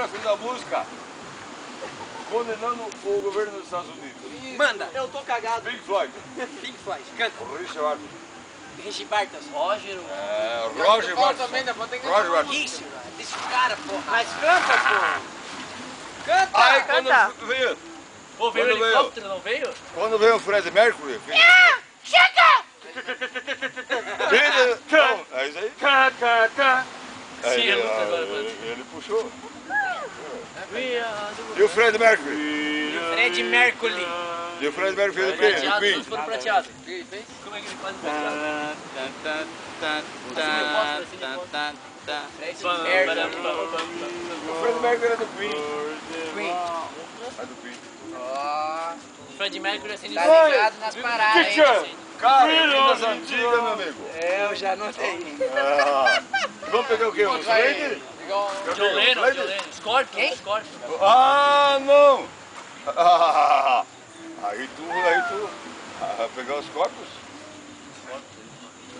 agora fiz a música condenando o governo dos Estados Unidos. Manda! Eu tô cagado. Pink Floyd. Pink Floyd, canta. O Richard. Richie Bartas. Roger. Roger Waters. Roger Waters. Isso, deixa o cara, porra. Mas canta, pô. Canta. Aí Canta. quando veio... Pô, veio o Quando veio? helicóptero, não veio? Quando veio o Fred Mercury... Chega! É isso aí. Sim, Aí, é música agora, ele puxou. E o Fred Mercury? Fred Mercury. E o Fred Mercury fez o Prateado, Queen? todos foram prateados. Ele fez? Como é que ele faz o prateado? Fred O Fred Mercury era do Queen. Queen. É do Queen. Ó, Fred Mercury assim, tá ligado nas paradas, hein? Cara, é das antigas, meu amigo. É, eu já notei. Vamos pegar o quê? Um Slade? John Lennon, Scorpion, Quem? Scorpion. Ah, não! Aí tu vai pegar os corpos?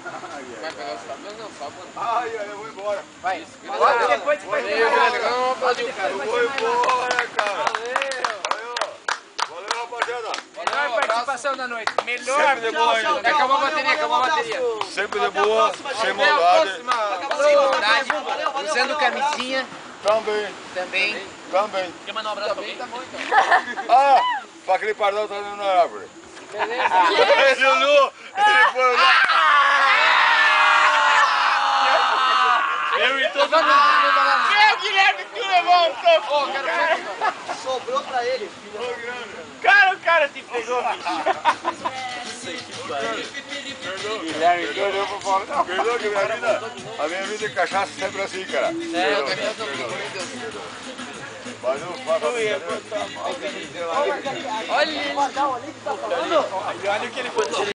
Vai pegar os cabelos? Não, só quando... Ai, eu vou embora. Vai. Vai, depois você vai Não, pode ir, cara. Eu vou embora, cara. Valeu. Valeu, rapaziada. Melhor participação da noite. Melhor. Sempre de boa ainda. Acabou a bateria, acabou a bateria. Sempre de boa, sem maldade. Sem maldade. Usando camisinha. Também. Também. Quer mandar um abraço pra alguém? Tá bom, então. Ah, pra aquele pardal tá dentro da árvore. Ele olhou, ele foi olhar. Eu e todo mundo. Guilherme, tu levou um toco. Sobrou pra ele. Cara, o cara te pegou, Guilherme, que olhou pra fora. Não, perdoa que a minha vida de cachaça sempre assim, cara. Perdoa. Mas não faça Olha o que ele foi.